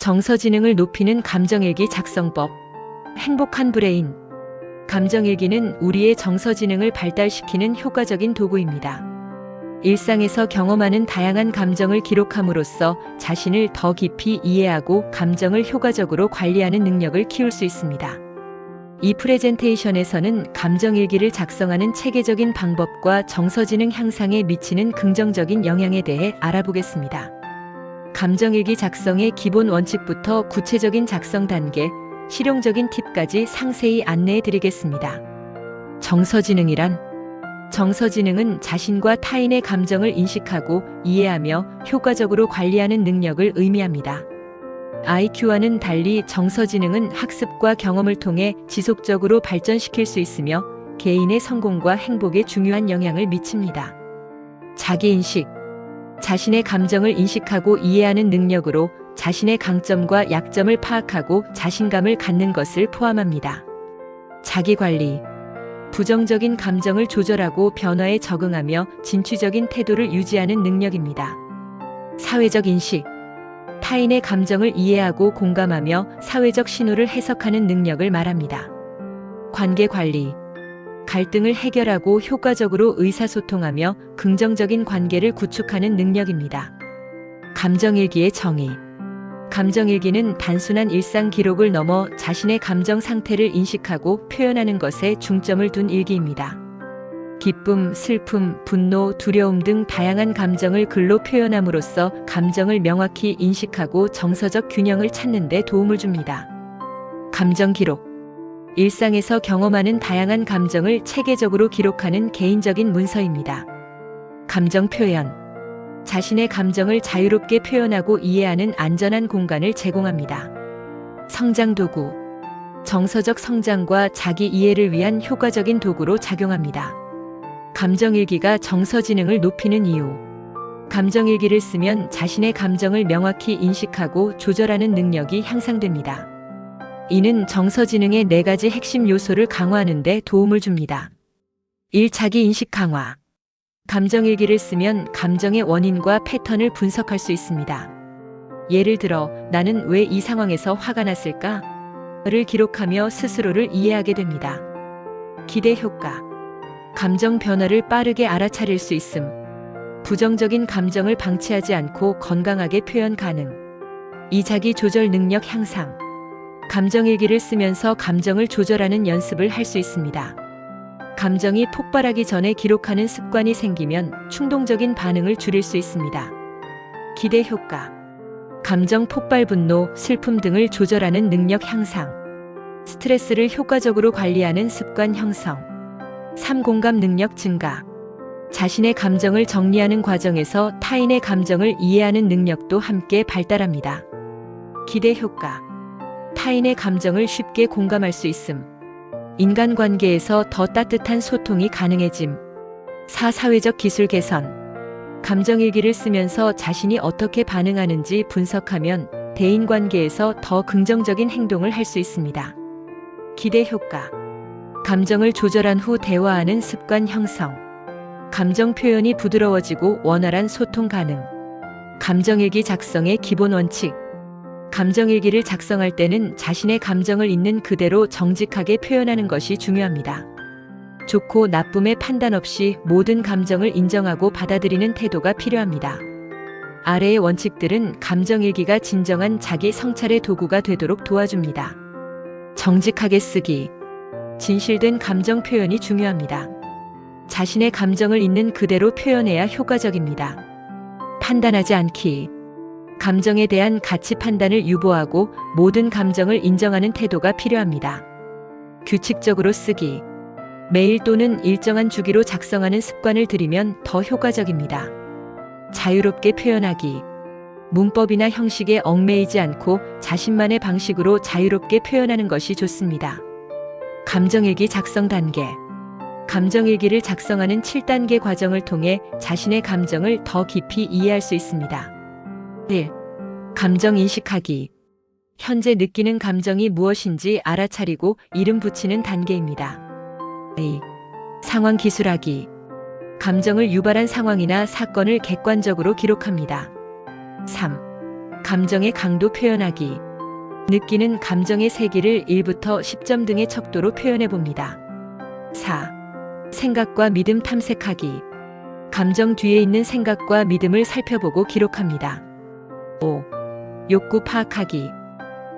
정서지능을 높이는 감정일기 작성법. 행복한 브레인. 감정일기는 우리의 정서지능을 발달시키는 효과적인 도구입니다. 일상에서 경험하는 다양한 감정을 기록함으로써 자신을 더 깊이 이해하고 감정을 효과적으로 관리하는 능력을 키울 수 있습니다. 이 프레젠테이션에서는 감정일기를 작성하는 체계적인 방법과 정서지능 향상에 미치는 긍정적인 영향에 대해 알아보겠습니다. 감정일기 작성의 기본 원칙부터 구체적인 작성 단계, 실용적인 팁까지 상세히 안내해 드리겠습니다. 정서지능이란? 정서지능은 자신과 타인의 감정을 인식하고 이해하며 효과적으로 관리하는 능력을 의미합니다. IQ와는 달리 정서지능은 학습과 경험을 통해 지속적으로 발전시킬 수 있으며 개인의 성공과 행복에 중요한 영향을 미칩니다. 자기인식. 자신의 감정을 인식하고 이해하는 능력으로 자신의 강점과 약점을 파악하고 자신감을 갖는 것을 포함합니다. 자기관리. 부정적인 감정을 조절하고 변화에 적응하며 진취적인 태도를 유지하는 능력입니다. 사회적 인식. 타인의 감정을 이해하고 공감하며 사회적 신호를 해석하는 능력을 말합니다. 관계 관리. 갈등을 해결하고 효과적으로 의사소통하며 긍정적인 관계를 구축하는 능력입니다. 감정일기의 정의. 감정일기는 단순한 일상 기록을 넘어 자신의 감정 상태를 인식하고 표현하는 것에 중점을 둔 일기입니다. 기쁨, 슬픔, 분노, 두려움 등 다양한 감정을 글로 표현함으로써 감정을 명확히 인식하고 정서적 균형을 찾는 데 도움을 줍니다. 감정 기록. 일상에서 경험하는 다양한 감정을 체계적으로 기록하는 개인적인 문서입니다. 감정 표현. 자신의 감정을 자유롭게 표현하고 이해하는 안전한 공간을 제공합니다. 성장 도구. 정서적 성장과 자기 이해를 위한 효과적인 도구로 작용합니다. 감정일기가 정서지능을 높이는 이유. 감정일기를 쓰면 자신의 감정을 명확히 인식하고 조절하는 능력이 향상됩니다. 이는 정서지능의 4가지 핵심 요소를 강화하는 데 도움을 줍니다. 1. 자기인식 강화. 감정일기를 쓰면 감정의 원인과 패턴을 분석할 수 있습니다. 예를 들어, 나는 왜 이 상황에서 화가 났을까? 를 기록하며 스스로를 이해하게 됩니다. 기대 효과. 감정 변화를 빠르게 알아차릴 수 있음. 부정적인 감정을 방치하지 않고 건강하게 표현 가능. 2. 자기 조절 능력 향상. 감정일기를 쓰면서 감정을 조절하는 연습을 할 수 있습니다. 감정이 폭발하기 전에 기록하는 습관이 생기면 충동적인 반응을 줄일 수 있습니다. 기대 효과. 감정 폭발, 분노, 슬픔 등을 조절하는 능력 향상. 스트레스를 효과적으로 관리하는 습관 형성. 3. 공감 능력 증가. 자신의 감정을 정리하는 과정에서 타인의 감정을 이해하는 능력도 함께 발달합니다. 기대 효과. 타인의 감정을 쉽게 공감할 수 있음. 인간관계에서 더 따뜻한 소통이 가능해짐. 4. 사회적 기술 개선. 감정일기를 쓰면서 자신이 어떻게 반응하는지 분석하면 대인관계에서 더 긍정적인 행동을 할 수 있습니다. 기대 효과. 감정을 조절한 후 대화하는 습관 형성. 감정 표현이 부드러워지고 원활한 소통 가능. 감정일기 작성의 기본 원칙. 감정일기를 작성할 때는 자신의 감정을 있는 그대로 정직하게 표현하는 것이 중요합니다. 좋고 나쁨의 판단 없이 모든 감정을 인정하고 받아들이는 태도가 필요합니다. 아래의 원칙들은 감정일기가 진정한 자기 성찰의 도구가 되도록 도와줍니다. 정직하게 쓰기. 진실된 감정 표현이 중요합니다. 자신의 감정을 있는 그대로 표현해야 효과적입니다. 판단하지 않기. 감정에 대한 가치 판단을 유보하고 모든 감정을 인정하는 태도가 필요합니다. 규칙적으로 쓰기. 매일 또는 일정한 주기로 작성하는 습관을 들이면 더 효과적입니다. 자유롭게 표현하기. 문법이나 형식에 얽매이지 않고 자신만의 방식으로 자유롭게 표현하는 것이 좋습니다. 감정일기 작성 단계. 감정일기를 작성하는 7단계 과정을 통해 자신의 감정을 더 깊이 이해할 수 있습니다. 1. 감정 인식하기. 현재 느끼는 감정이 무엇인지 알아차리고 이름 붙이는 단계입니다. 2. 상황 기술하기. 감정을 유발한 상황이나 사건을 객관적으로 기록합니다. 3. 감정의 강도 표현하기. 느끼는 감정의 세기를 1부터 10점 등의 척도로 표현해 봅니다. 4. 생각과 믿음 탐색하기. 감정 뒤에 있는 생각과 믿음을 살펴보고 기록합니다. 5. 욕구 파악하기.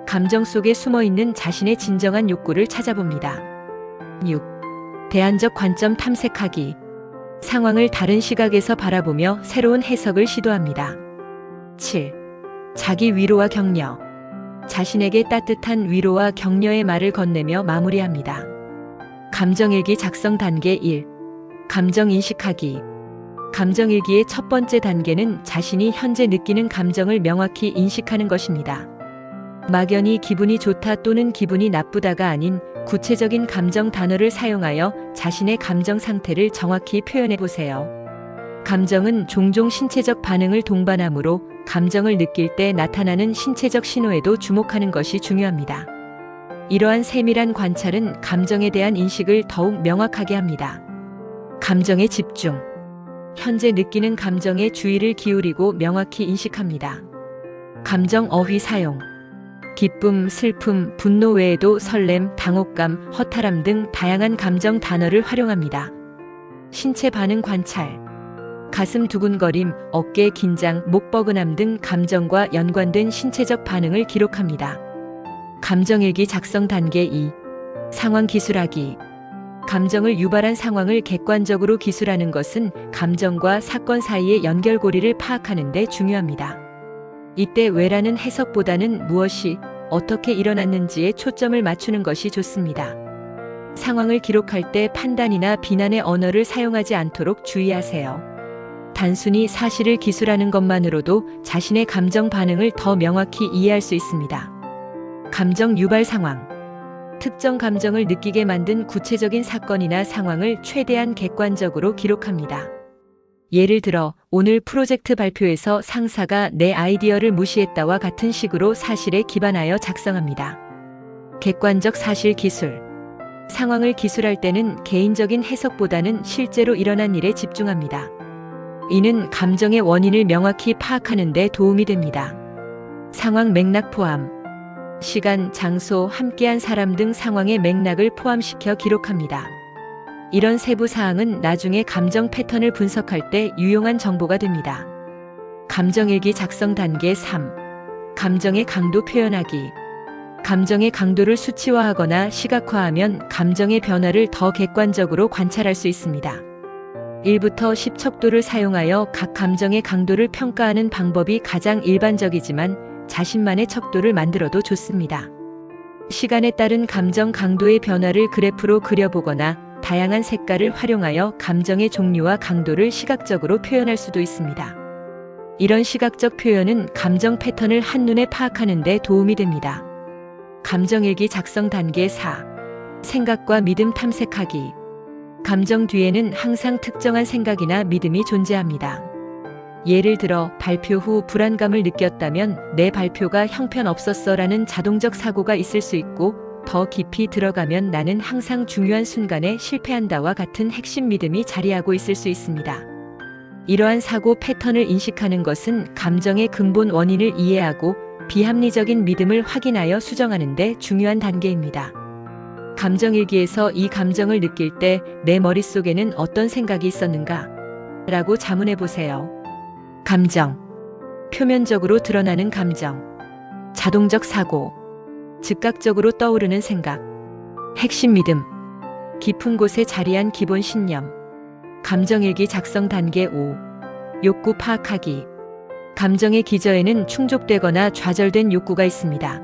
감정 속에 숨어 있는 자신의 진정한 욕구를 찾아봅니다. 6. 대안적 관점 탐색하기. 상황을 다른 시각에서 바라보며 새로운 해석을 시도합니다. 7. 자기 위로와 격려. 자신에게 따뜻한 위로와 격려의 말을 건네며 마무리합니다. 감정일기 작성 단계 1. 감정 인식하기. 감정일기의 첫 번째 단계는 자신이 현재 느끼는 감정을 명확히 인식하는 것입니다. 막연히 기분이 좋다 또는 기분이 나쁘다가 아닌 구체적인 감정 단어를 사용하여 자신의 감정 상태를 정확히 표현해 보세요. 감정은 종종 신체적 반응을 동반하므로 감정을 느낄 때 나타나는 신체적 신호에도 주목하는 것이 중요합니다. 이러한 세밀한 관찰은 감정에 대한 인식을 더욱 명확하게 합니다. 감정에 집중. 현재 느끼는 감정에 주의를 기울이고 명확히 인식합니다. 감정 어휘 사용. 기쁨, 슬픔, 분노 외에도 설렘, 당혹감, 허탈함 등 다양한 감정 단어를 활용합니다. 신체 반응 관찰. 가슴 두근거림, 어깨 긴장, 목 뻐근함 등 감정과 연관된 신체적 반응을 기록합니다. 감정일기 작성 단계 2. 상황 기술하기. 감정을 유발한 상황을 객관적으로 기술하는 것은 감정과 사건 사이의 연결고리를 파악하는 데 중요합니다. 이때 왜라는 해석보다는 무엇이 어떻게 일어났는지에 초점을 맞추는 것이 좋습니다. 상황을 기록할 때 판단이나 비난의 언어를 사용하지 않도록 주의하세요. 단순히 사실을 기술하는 것만으로도 자신의 감정 반응을 더 명확히 이해할 수 있습니다. 감정 유발 상황. 특정 감정을 느끼게 만든 구체적인 사건이나 상황을 최대한 객관적으로 기록합니다. 예를 들어 오늘 프로젝트 발표에서 상사가 내 아이디어를 무시했다와 같은 식으로 사실에 기반하여 작성합니다. 객관적 사실 기술. 상황을 기술할 때는 개인적인 해석보다는 실제로 일어난 일에 집중합니다. 이는 감정의 원인을 명확히 파악하는 데 도움이 됩니다. 상황 맥락 포함. 시간, 장소, 함께한 사람 등 상황의 맥락을 포함시켜 기록합니다. 이런 세부 사항은 나중에 감정 패턴을 분석할 때 유용한 정보가 됩니다. 감정일기 작성 단계 3. 감정의 강도 표현하기. 감정의 강도를 수치화하거나 시각화하면 감정의 변화를 더 객관적으로 관찰할 수 있습니다. 1부터 10 척도를 사용하여 각 감정의 강도를 평가하는 방법이 가장 일반적이지만 자신만의 척도를 만들어도 좋습니다. 시간에 따른 감정 강도의 변화를 그래프로 그려보거나 다양한 색깔을 활용하여 감정의 종류와 강도를 시각적으로 표현할 수도 있습니다. 이런 시각적 표현은 감정 패턴을 한눈에 파악하는 데 도움이 됩니다. 감정일기 작성 단계 4. 생각과 믿음 탐색하기. 감정 뒤에는 항상 특정한 생각이나 믿음이 존재합니다. 예를 들어 발표 후 불안감을 느꼈다면 내 발표가 형편없었어라는 자동적 사고가 있을 수 있고, 더 깊이 들어가면 나는 항상 중요한 순간에 실패한다와 같은 핵심 믿음이 자리하고 있을 수 있습니다. 이러한 사고 패턴을 인식하는 것은 감정의 근본 원인을 이해하고 비합리적인 믿음을 확인하여 수정하는 데 중요한 단계입니다. 감정일기에서 이 감정을 느낄 때 내 머릿속에는 어떤 생각이 있었는가? 라고 자문해 보세요. 감정. 표면적으로 드러나는 감정. 자동적 사고. 즉각적으로 떠오르는 생각. 핵심 믿음. 깊은 곳에 자리한 기본 신념. 감정일기 작성 단계 5. 욕구 파악하기. 감정의 기저에는 충족되거나 좌절된 욕구가 있습니다.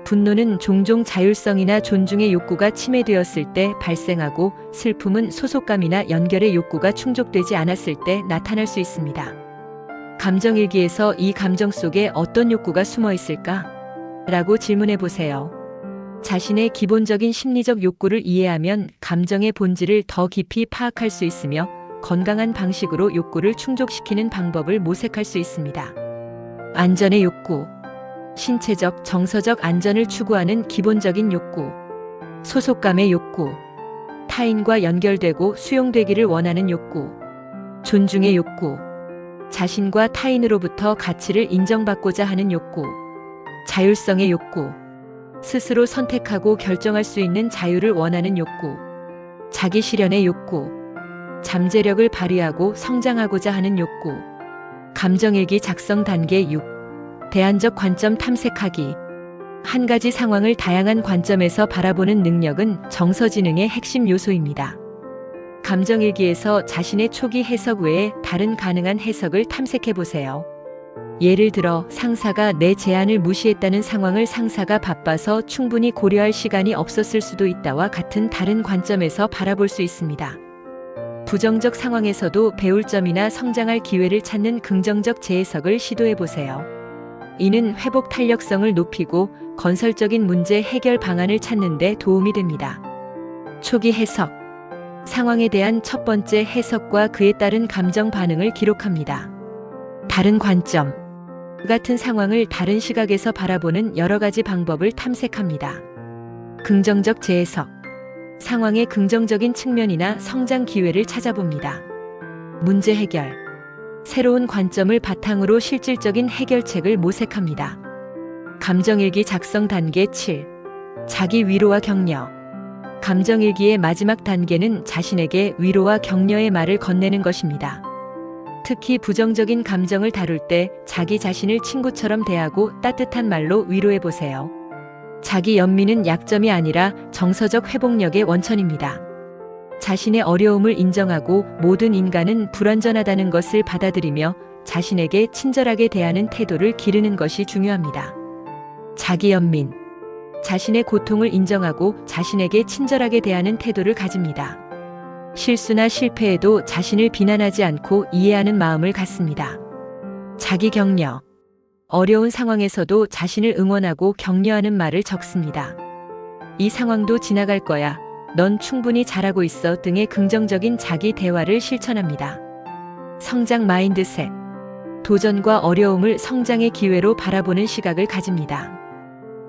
분노는 종종 자율성이나 존중의 욕구가 침해되었을 때 발생하고, 슬픔은 소속감이나 연결의 욕구가 충족되지 않았을 때 나타날 수 있습니다. 감정일기에서 이 감정 속에 어떤 욕구가 숨어 있을까? 라고 질문해 보세요. 자신의 기본적인 심리적 욕구를 이해하면 감정의 본질을 더 깊이 파악할 수 있으며 건강한 방식으로 욕구를 충족시키는 방법을 모색할 수 있습니다. 안전의 욕구. 신체적, 정서적 안전을 추구하는 기본적인 욕구. 소속감의 욕구. 타인과 연결되고 수용되기를 원하는 욕구. 존중의 욕구. 자신과 타인으로부터 가치를 인정받고자 하는 욕구, 자율성의 욕구, 스스로 선택하고 결정할 수 있는 자유를 원하는 욕구, 자기 실현의 욕구, 잠재력을 발휘하고 성장하고자 하는 욕구. 감정일기 작성 단계 6. 대안적 관점 탐색하기. 한 가지 상황을 다양한 관점에서 바라보는 능력은 정서지능의 핵심 요소입니다. 감정일기에서 자신의 초기 해석 외에 다른 가능한 해석을 탐색해 보세요. 예를 들어 상사가 내 제안을 무시했다는 상황을 상사가 바빠서 충분히 고려할 시간이 없었을 수도 있다와 같은 다른 관점에서 바라볼 수 있습니다. 부정적 상황에서도 배울 점이나 성장할 기회를 찾는 긍정적 재해석을 시도해 보세요. 이는 회복 탄력성을 높이고 건설적인 문제 해결 방안을 찾는 데 도움이 됩니다. 초기 해석. 상황에 대한 첫 번째 해석과 그에 따른 감정 반응을 기록합니다. 다른 관점. 같은 상황을 다른 시각에서 바라보는 여러 가지 방법을 탐색합니다. 긍정적 재해석. 상황의 긍정적인 측면이나 성장 기회를 찾아봅니다. 문제 해결. 새로운 관점을 바탕으로 실질적인 해결책을 모색합니다. 감정일기 작성 단계 7. 자기 위로와 격려. 감정일기의 마지막 단계는 자신에게 위로와 격려의 말을 건네는 것입니다. 특히 부정적인 감정을 다룰 때 자기 자신을 친구처럼 대하고 따뜻한 말로 위로해 보세요. 자기 연민은 약점이 아니라 정서적 회복력의 원천입니다. 자신의 어려움을 인정하고 모든 인간은 불완전하다는 것을 받아들이며 자신에게 친절하게 대하는 태도를 기르는 것이 중요합니다. 자기 연민. 자신의 고통을 인정하고 자신에게 친절하게 대하는 태도를 가집니다. 실수나 실패에도 자신을 비난하지 않고 이해하는 마음을 갖습니다. 자기 격려. 어려운 상황에서도 자신을 응원하고 격려하는 말을 적습니다. 이 상황도 지나갈 거야. 넌 충분히 잘하고 있어 등의 긍정적인 자기 대화를 실천합니다. 성장 마인드셋. 도전과 어려움을 성장의 기회로 바라보는 시각을 가집니다.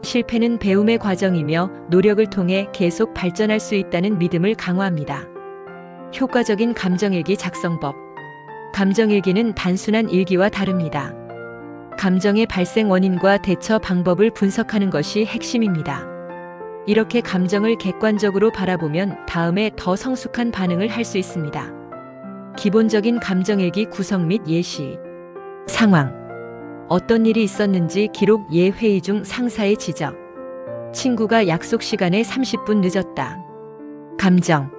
실패는 배움의 과정이며 노력을 통해 계속 발전할 수 있다는 믿음을 강화합니다. 효과적인 감정일기 작성법. 감정일기는 단순한 일기와 다릅니다. 감정의 발생 원인과 대처 방법을 분석하는 것이 핵심입니다. 이렇게 감정을 객관적으로 바라보면 다음에 더 성숙한 반응을 할 수 있습니다. 기본적인 감정일기 구성 및 예시. 상황. 어떤 일이 있었는지 기록. 예 회의 중 상사의 지적. 친구가 약속 시간에 30분 늦었다. 감정.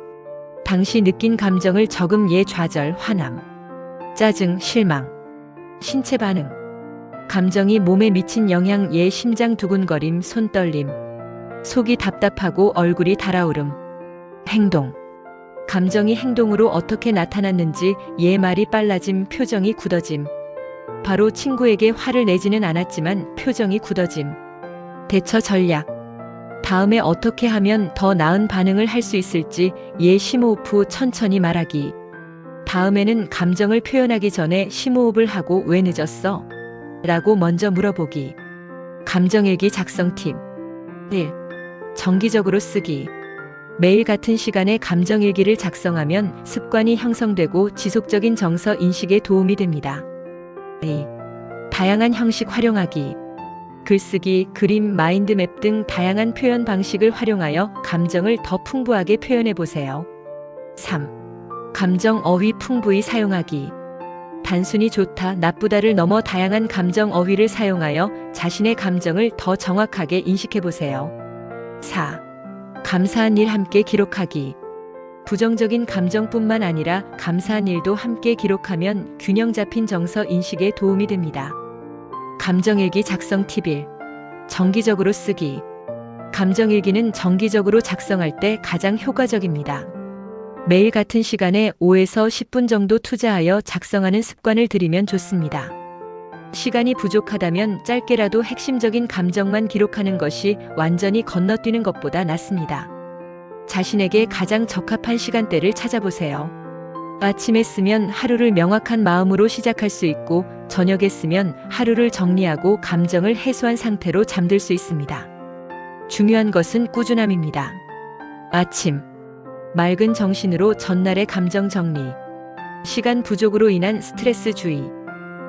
당시 느낀 감정을 적음. 예 좌절, 화남, 짜증, 실망. 신체 반응. 감정이 몸에 미친 영향. 예 심장 두근거림, 손떨림, 속이 답답하고 얼굴이 달아오름. 행동. 감정이 행동으로 어떻게 나타났는지. 예 말이 빨라짐, 표정이 굳어짐. 바로 친구에게 화를 내지는 않았지만 표정이 굳어짐. 대처 전략. 다음에 어떻게 하면 더 나은 반응을 할 수 있을지. 예 심호흡 후 천천히 말하기. 다음에는 감정을 표현하기 전에 심호흡을 하고 왜 늦었어? 라고 먼저 물어보기. 감정일기 작성 팁. 1. 정기적으로 쓰기. 매일 같은 시간에 감정일기를 작성하면 습관이 형성되고 지속적인 정서 인식에 도움이 됩니다. 2. 다양한 형식 활용하기. 글쓰기, 그림, 마인드맵 등 다양한 표현 방식을 활용하여 감정을 더 풍부하게 표현해 보세요. 3. 감정 어휘 풍부히 사용하기. 단순히 좋다, 나쁘다를 넘어 다양한 감정 어휘를 사용하여 자신의 감정을 더 정확하게 인식해 보세요. 4. 감사한 일 함께 기록하기. 부정적인 감정뿐만 아니라 감사한 일도 함께 기록하면 균형 잡힌 정서 인식에 도움이 됩니다. 감정일기 작성 팁 1. 정기적으로 쓰기. 감정일기는 정기적으로 작성할 때 가장 효과적입니다. 매일 같은 시간에 5에서 10분 정도 투자하여 작성하는 습관을 들이면 좋습니다. 시간이 부족하다면 짧게라도 핵심적인 감정만 기록하는 것이 완전히 건너뛰는 것보다 낫습니다. 자신에게 가장 적합한 시간대를 찾아보세요. 아침에 쓰면 하루를 명확한 마음으로 시작할 수 있고 저녁에 쓰면 하루를 정리하고 감정을 해소한 상태로 잠들 수 있습니다. 중요한 것은 꾸준함입니다. 아침. 맑은 정신으로 전날의 감정 정리. 시간 부족으로 인한 스트레스 주의.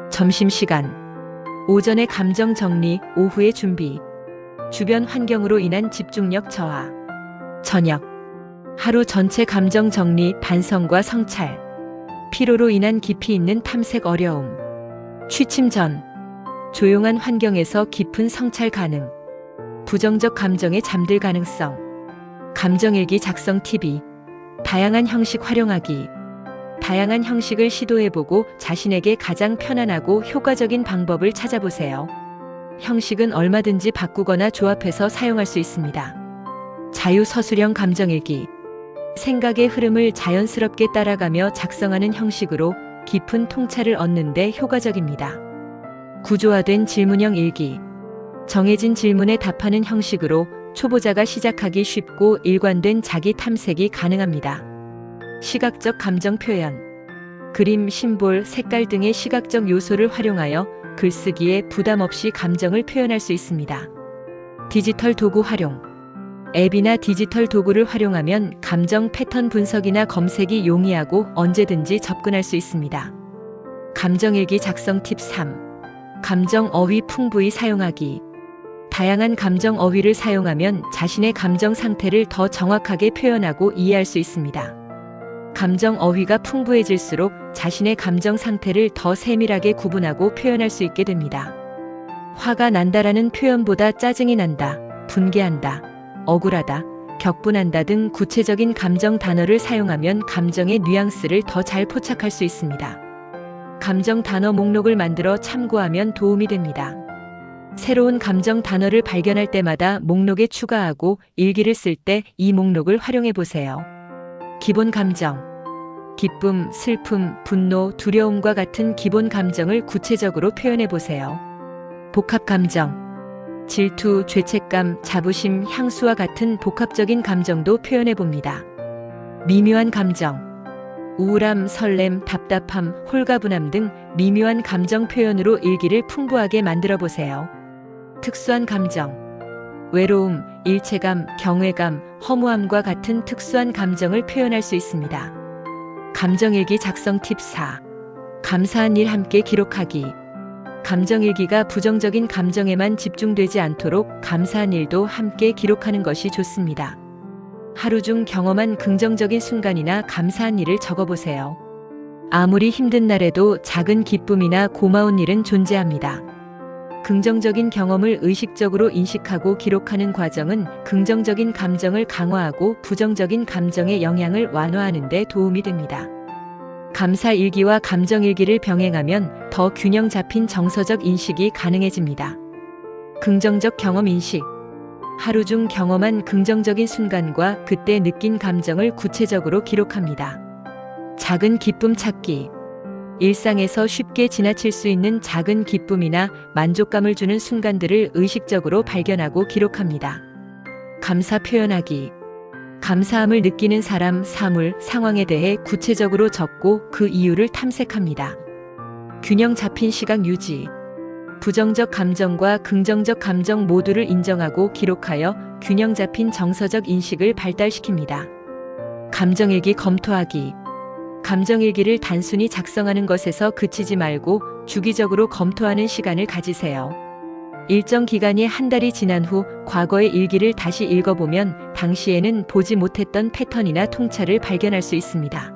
점심시간. 오전의 감정 정리, 오후의 준비. 주변 환경으로 인한 집중력 저하. 저녁. 하루 전체 감정 정리, 반성과 성찰. 피로로 인한 깊이 있는 탐색 어려움. 취침 전. 조용한 환경에서 깊은 성찰 가능. 부정적 감정에 잠들 가능성. 감정일기 작성 팁이. 다양한 형식 활용하기. 다양한 형식을 시도해보고 자신에게 가장 편안하고 효과적인 방법을 찾아보세요. 형식은 얼마든지 바꾸거나 조합해서 사용할 수 있습니다. 자유서술형 감정일기. 생각의 흐름을 자연스럽게 따라가며 작성하는 형식으로 깊은 통찰을 얻는 데 효과적입니다. 구조화된 질문형 일기. 정해진 질문에 답하는 형식으로 초보자가 시작하기 쉽고 일관된 자기 탐색이 가능합니다. 시각적 감정 표현. 그림, 심볼, 색깔 등의 시각적 요소를 활용하여 글쓰기에 부담 없이 감정을 표현할 수 있습니다. 디지털 도구 활용. 앱이나 디지털 도구를 활용하면 감정 패턴 분석이나 검색이 용이하고 언제든지 접근할 수 있습니다. 감정일기 작성 팁 3. 감정 어휘 풍부히 사용하기. 다양한 감정 어휘를 사용하면 자신의 감정 상태를 더 정확하게 표현하고 이해할 수 있습니다. 감정 어휘가 풍부해질수록 자신의 감정 상태를 더 세밀하게 구분하고 표현할 수 있게 됩니다. 화가 난다라는 표현보다 짜증이 난다, 분개한다, 억울하다, 격분한다 등 구체적인 감정 단어를 사용하면 감정의 뉘앙스를 더 잘 포착할 수 있습니다. 감정 단어 목록을 만들어 참고하면 도움이 됩니다. 새로운 감정 단어를 발견할 때마다 목록에 추가하고 일기를 쓸 때 이 목록을 활용해 보세요. 기본 감정. 기쁨, 슬픔, 분노, 두려움과 같은 기본 감정을 구체적으로 표현해 보세요. 복합 감정. 질투, 죄책감, 자부심, 향수와 같은 복합적인 감정도 표현해 봅니다. 미묘한 감정. 우울함, 설렘, 답답함, 홀가분함 등 미묘한 감정 표현으로 일기를 풍부하게 만들어 보세요. 특수한 감정. 외로움, 일체감, 경외감, 허무함과 같은 특수한 감정을 표현할 수 있습니다. 감정일기 작성 팁 4. 감사한 일 함께 기록하기. 감정일기가 부정적인 감정에만 집중되지 않도록 감사한 일도 함께 기록하는 것이 좋습니다. 하루 중 경험한 긍정적인 순간이나 감사한 일을 적어보세요. 아무리 힘든 날에도 작은 기쁨이나 고마운 일은 존재합니다. 긍정적인 경험을 의식적으로 인식하고 기록하는 과정은 긍정적인 감정을 강화하고 부정적인 감정의 영향을 완화하는 데 도움이 됩니다. 감사일기와 감정일기를 병행하면 더 균형 잡힌 정서적 인식이 가능해집니다. 긍정적 경험 인식. 하루 중 경험한 긍정적인 순간과 그때 느낀 감정을 구체적으로 기록합니다. 작은 기쁨 찾기. 일상에서 쉽게 지나칠 수 있는 작은 기쁨이나 만족감을 주는 순간들을 의식적으로 발견하고 기록합니다. 감사 표현하기. 감사함을 느끼는 사람, 사물, 상황에 대해 구체적으로 적고 그 이유를 탐색합니다. 균형 잡힌 시각 유지. 부정적 감정과 긍정적 감정 모두를 인정하고 기록하여 균형 잡힌 정서적 인식을 발달시킵니다. 감정일기 검토하기. 감정일기를 단순히 작성하는 것에서 그치지 말고 주기적으로 검토하는 시간을 가지세요. 일정 기간이 한 달이 지난 후 과거의 일기를 다시 읽어보면 당시에는 보지 못했던 패턴이나 통찰을 발견할 수 있습니다.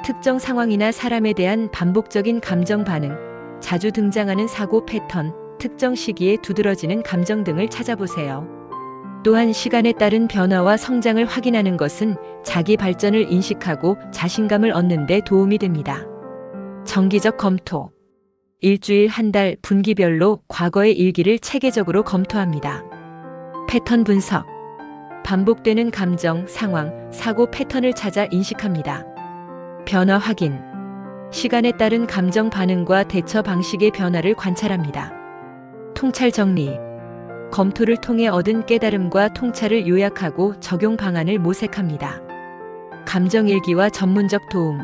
특정 상황이나 사람에 대한 반복적인 감정 반응, 자주 등장하는 사고 패턴, 특정 시기에 두드러지는 감정 등을 찾아보세요. 또한 시간에 따른 변화와 성장을 확인하는 것은 자기 발전을 인식하고 자신감을 얻는 데 도움이 됩니다. 정기적 검토. 일주일, 한 달, 분기별로 과거의 일기를 체계적으로 검토합니다. 패턴 분석. 반복되는 감정, 상황, 사고 패턴을 찾아 인식합니다. 변화 확인. 시간에 따른 감정 반응과 대처 방식의 변화를 관찰합니다. 통찰 정리. 검토를 통해 얻은 깨달음과 통찰을 요약하고 적용 방안을 모색합니다. 감정일기와 전문적 도움.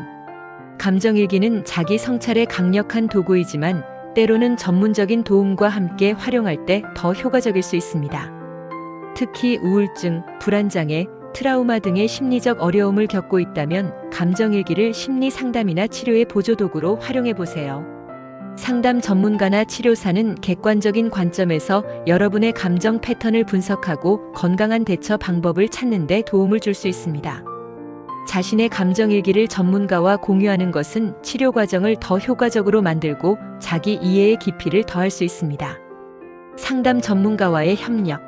감정일기는 자기 성찰에 강력한 도구이지만 때로는 전문적인 도움과 함께 활용할 때 더 효과적일 수 있습니다. 특히 우울증, 불안장애, 트라우마 등의 심리적 어려움을 겪고 있다면 감정일기를 심리 상담이나 치료의 보조 도구로 활용해 보세요. 상담 전문가나 치료사는 객관적인 관점에서 여러분의 감정 패턴을 분석하고 건강한 대처 방법을 찾는 데 도움을 줄 수 있습니다. 자신의 감정일기를 전문가와 공유하는 것은 치료 과정을 더 효과적으로 만들고 자기 이해의 깊이를 더할 수 있습니다. 상담 전문가와의 협력.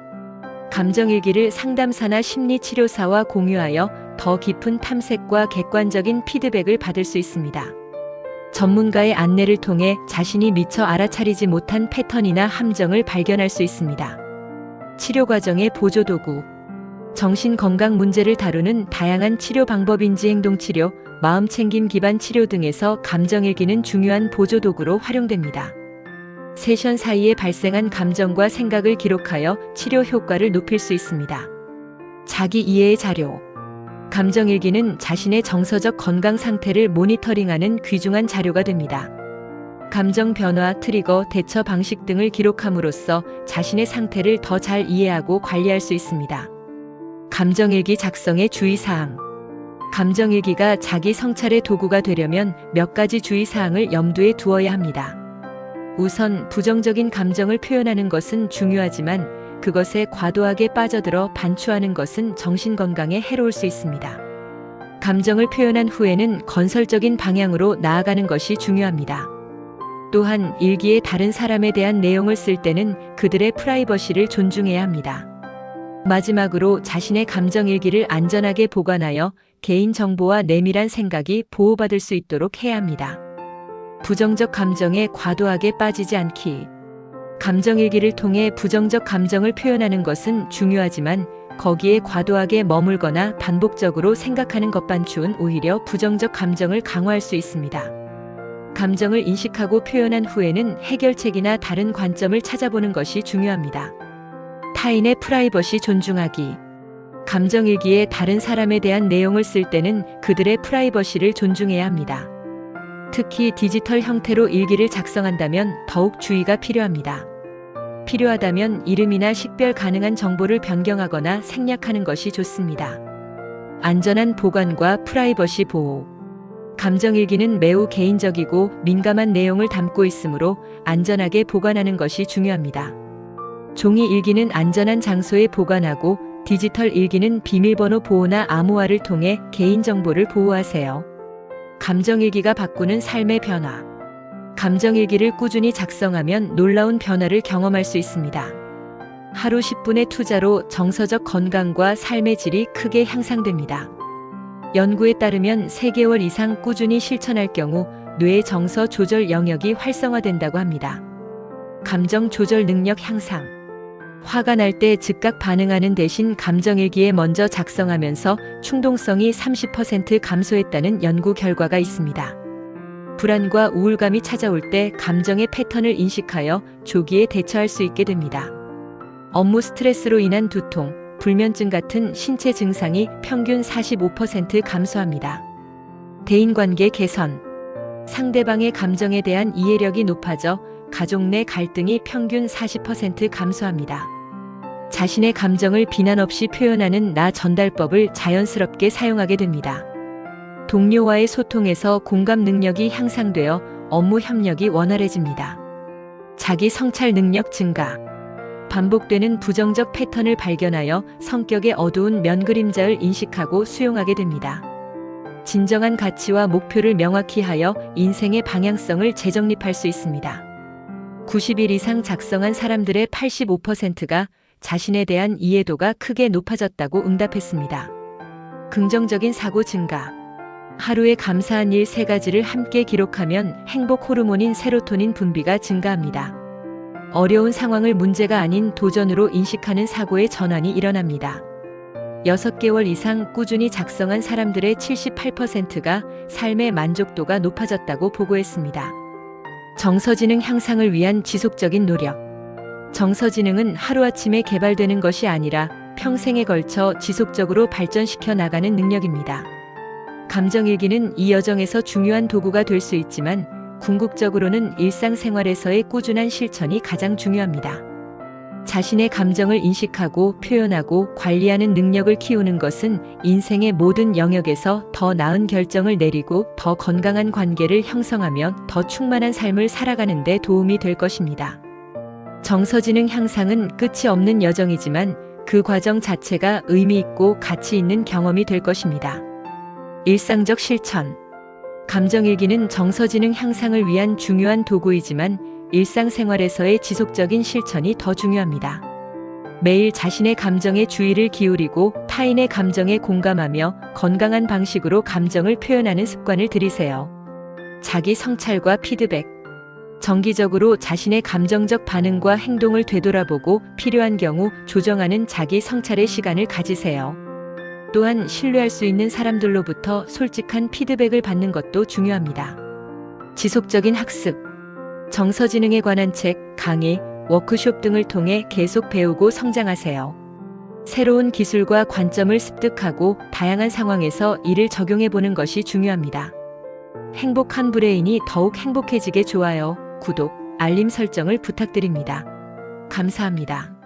감정일기를 상담사나 심리치료사와 공유하여 더 깊은 탐색과 객관적인 피드백을 받을 수 있습니다. 전문가의 안내를 통해 자신이 미처 알아차리지 못한 패턴이나 함정을 발견할 수 있습니다. 치료 과정의 보조도구. 정신건강 문제를 다루는 다양한 치료 방법인지 행동치료, 마음챙김 기반 치료 등에서 감정일기는 중요한 보조도구로 활용됩니다. 세션 사이에 발생한 감정과 생각을 기록하여 치료 효과를 높일 수 있습니다. 자기 이해의 자료. 감정일기는 자신의 정서적 건강 상태를 모니터링하는 귀중한 자료가 됩니다. 감정 변화, 트리거, 대처 방식 등을 기록함으로써 자신의 상태를 더 잘 이해하고 관리할 수 있습니다. 감정일기 작성의 주의사항. 감정일기가 자기 성찰의 도구가 되려면 몇 가지 주의사항을 염두에 두어야 합니다. 우선 부정적인 감정을 표현하는 것은 중요하지만 그것에 과도하게 빠져들어 반추하는 것은 정신건강에 해로울 수 있습니다. 감정을 표현한 후에는 건설적인 방향으로 나아가는 것이 중요합니다. 또한 일기에 다른 사람에 대한 내용을 쓸 때는 그들의 프라이버시를 존중해야 합니다. 마지막으로 자신의 감정일기를 안전하게 보관하여 개인정보와 내밀한 생각이 보호받을 수 있도록 해야 합니다. 부정적 감정에 과도하게 빠지지 않기. 감정일기를 통해 부정적 감정을 표현하는 것은 중요하지만 거기에 과도하게 머물거나 반복적으로 생각하는 것반추은 오히려 부정적 감정을 강화할 수 있습니다. 감정을 인식하고 표현한 후에는 해결책이나 다른 관점을 찾아보는 것이 중요합니다. 타인의 프라이버시 존중하기. 감정일기에 다른 사람에 대한 내용을 쓸 때는 그들의 프라이버시를 존중해야 합니다. 특히 디지털 형태로 일기를 작성한다면 더욱 주의가 필요합니다. 필요하다면 이름이나 식별 가능한 정보를 변경하거나 생략하는 것이 좋습니다. 안전한 보관과 프라이버시 보호. 감정일기는 매우 개인적이고 민감한 내용을 담고 있으므로 안전하게 보관하는 것이 중요합니다. 종이 일기는 안전한 장소에 보관하고 디지털 일기는 비밀번호 보호나 암호화를 통해 개인정보를 보호하세요. 감정일기가 바꾸는 삶의 변화. 감정일기를 꾸준히 작성하면 놀라운 변화를 경험할 수 있습니다. 하루 10분의 투자로 정서적 건강과 삶의 질이 크게 향상됩니다. 연구에 따르면 3개월 이상 꾸준히 실천할 경우 뇌의 정서 조절 영역이 활성화된다고 합니다. 감정 조절 능력 향상. 화가 날 때 즉각 반응하는 대신 감정일기에 먼저 작성하면서 충동성이 30% 감소했다는 연구 결과가 있습니다. 불안과 우울감이 찾아올 때 감정의 패턴을 인식하여 조기에 대처할 수 있게 됩니다. 업무 스트레스로 인한 두통, 불면증 같은 신체 증상이 평균 45% 감소합니다. 대인관계 개선. 상대방의 감정에 대한 이해력이 높아져 가족 내 갈등이 평균 40% 감소합니다. 자신의 감정을 비난 없이 표현하는 나 전달법을 자연스럽게 사용하게 됩니다. 동료와의 소통에서 공감 능력이 향상되어 업무 협력이 원활해집니다. 자기 성찰 능력 증가. 반복되는 부정적 패턴을 발견하여 성격의 어두운 면그림자를 인식하고 수용하게 됩니다. 진정한 가치와 목표를 명확히 하여 인생의 방향성을 재정립할 수 있습니다. 90일 이상 작성한 사람들의 85%가 자신에 대한 이해도가 크게 높아졌다고 응답했습니다. 긍정적인 사고 증가. 하루에 감사한 일 3가지를 함께 기록하면 행복 호르몬인 세로토닌 분비가 증가합니다. 어려운 상황을 문제가 아닌 도전으로 인식하는 사고의 전환이 일어납니다. 6개월 이상 꾸준히 작성한 사람들의 78%가 삶의 만족도가 높아졌다고 보고했습니다. 정서지능 향상을 위한 지속적인 노력. 정서지능은 하루아침에 개발되는 것이 아니라 평생에 걸쳐 지속적으로 발전시켜 나가는 능력입니다. 감정일기는 이 여정에서 중요한 도구가 될 수 있지만 궁극적으로는 일상생활에서의 꾸준한 실천이 가장 중요합니다. 자신의 감정을 인식하고 표현하고 관리하는 능력을 키우는 것은 인생의 모든 영역에서 더 나은 결정을 내리고 더 건강한 관계를 형성하며 더 충만한 삶을 살아가는 데 도움이 될 것입니다. 정서지능 향상은 끝이 없는 여정이지만 그 과정 자체가 의미 있고 가치 있는 경험이 될 것입니다. 일상적 실천. 감정일기는 정서지능 향상을 위한 중요한 도구이지만 일상생활에서의 지속적인 실천이 더 중요합니다. 매일 자신의 감정에 주의를 기울이고 타인의 감정에 공감하며 건강한 방식으로 감정을 표현하는 습관을 들이세요. 자기 성찰과 피드백. 정기적으로 자신의 감정적 반응과 행동을 되돌아보고 필요한 경우 조정하는 자기 성찰의 시간을 가지세요. 또한 신뢰할 수 있는 사람들로부터 솔직한 피드백을 받는 것도 중요합니다. 지속적인 학습. 정서지능에 관한 책, 강의, 워크숍 등을 통해 계속 배우고 성장하세요. 새로운 기술과 관점을 습득하고 다양한 상황에서 이를 적용해 보는 것이 중요합니다. 행복한 브레인이 더욱 행복해지게 좋아요, 구독, 알림 설정을 부탁드립니다. 감사합니다.